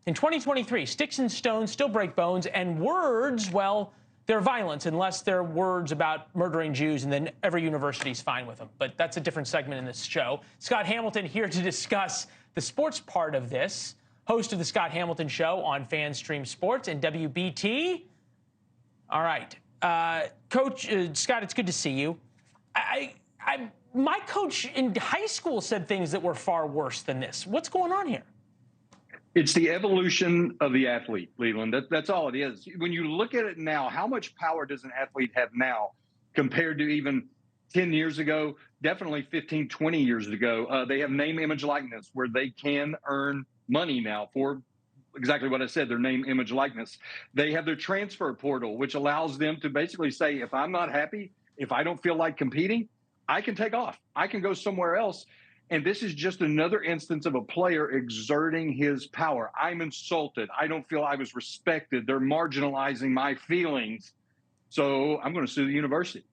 In 2023, sticks and stones still break bones, and words, well, they're violence unless they're words about murdering Jews, and then every university's fine with them. But that's a different segment in this show. Scott Hamilton here to discuss the sports part of this, host of the Scott Hamilton Show on FanStream Sports and WBT. All right. Coach, Scott, it's good to see you. My coach in high school said things that were far worse than this. What's going on here? It's the evolution of the athlete, Leland. That's all it is. When you look at it now, how much power does an athlete have now compared to even 10 years ago, definitely 15, 20 years ago? They have name, image, likeness where they can earn money now for exactly what I said, their name, image, likeness. They have their transfer portal, which allows them to basically say, if I'm not happy, if I don't feel like competing, I can take off. I can go somewhere else. And this is just another instance of a player exerting his power. I'm insulted. I don't feel I was respected. They're marginalizing my feelings. So I'm going to sue the university.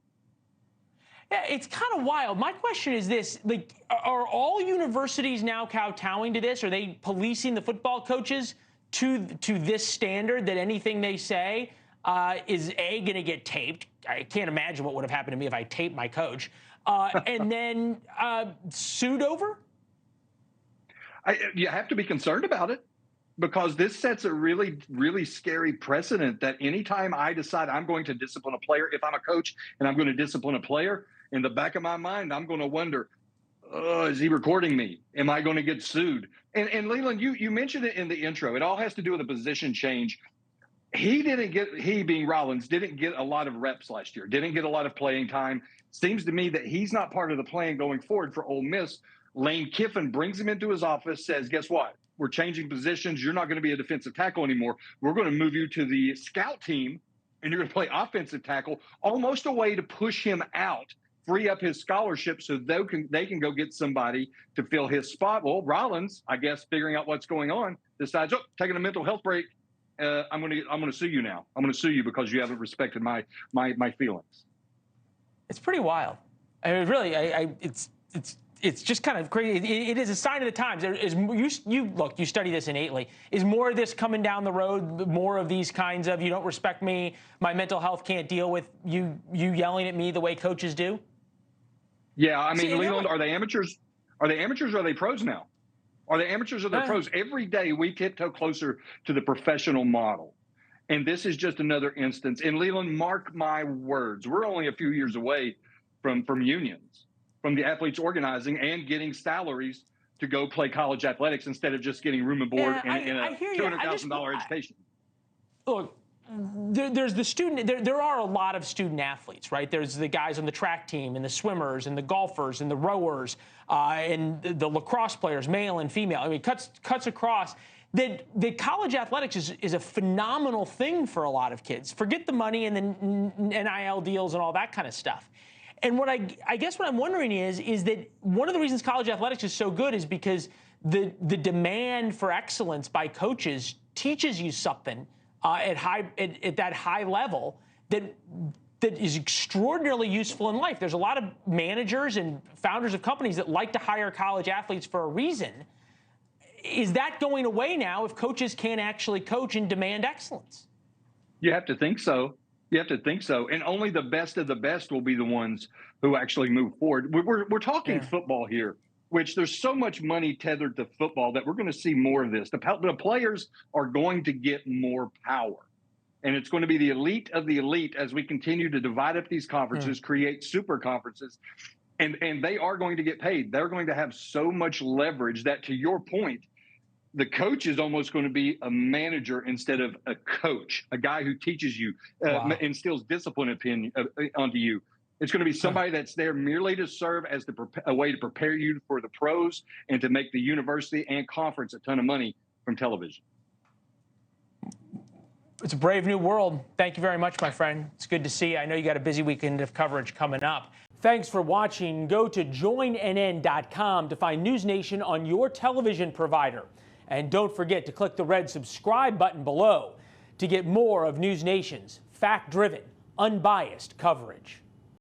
Yeah, it's kind of wild. My question is this, like, are all universities now kowtowing to this? Are they policing the football coaches to this standard that anything they say is going to get taped? I can't imagine what would have happened to me if I taped my coach. And then sued over? You have to be concerned about it, because this sets a really, really scary precedent that anytime I decide I'm going to discipline a player, if I'm a coach and I'm going to discipline a player, in the back of my mind, I'm going to wonder, is he recording me? Am I going to get sued? And Leland, you mentioned it in the intro. It all has to do with a position change. He being Rollins, didn't get a lot of reps last year, didn't get a lot of playing time. Seems to me that he's not part of the plan going forward for Ole Miss. Lane Kiffin brings him into his office, says, guess what? We're changing positions. You're not going to be a defensive tackle anymore. We're going to move you to the scout team, and you're going to play offensive tackle, almost a way to push him out, free up his scholarship so they can go get somebody to fill his spot. Well, Rollins, I guess, figuring out what's going on, decides, taking a mental health break. I'm going to sue you now. I'm going to sue you because you haven't respected my feelings. It's pretty wild. I mean, really, it's just kind of crazy. It is a sign of the times. You study this innately. Is more of this coming down the road? More of these kinds of, you don't respect me, my mental health can't deal with you yelling at me the way coaches do? Yeah, I mean, Leland, are they amateurs? Are they amateurs or are they pros now? Are they amateurs or they're pros? Every day we tiptoe closer to the professional model. And this is just another instance. And Leland, mark my words, we're only a few years away from unions, from the athletes organizing and getting salaries to go play college athletics instead of just getting room and board and a $200,000 education. Look, there's the student. There are a lot of student athletes, right? There's the guys on the track team and the swimmers and the golfers and the rowers and the lacrosse players, male and female. I mean, cuts across. That college athletics is a phenomenal thing for a lot of kids. Forget the money and the NIL deals and all that kind of stuff. And what I guess what I'm wondering is that one of the reasons college athletics is so good is because the demand for excellence by coaches teaches you something at that high level that is extraordinarily useful in life. There's a lot of managers and founders of companies that like to hire college athletes for a reason. Is that going away now if coaches can't actually coach and demand excellence? You have to think so. You have to think so. And only the best of the best will be the ones who actually move forward. We're talking football here, which there's so much money tethered to football that we're going to see more of this. The players are going to get more power. And it's going to be the elite of the elite as we continue to divide up these conferences, create super conferences. And they are going to get paid. They're going to have so much leverage that, to your point, the coach is almost going to be a manager instead of a coach, a guy who teaches you, instills discipline onto you. It's going to be somebody that's there merely to serve as a way to prepare you for the pros and to make the university and conference a ton of money from television. It's a brave new world. Thank you very much, my friend. It's good to see you. I know you got a busy weekend of coverage coming up. Thanks for watching. Go to joinnn.com to find NewsNation on your television provider. And don't forget to click the red subscribe button below to get more of NewsNation's fact-driven, unbiased coverage.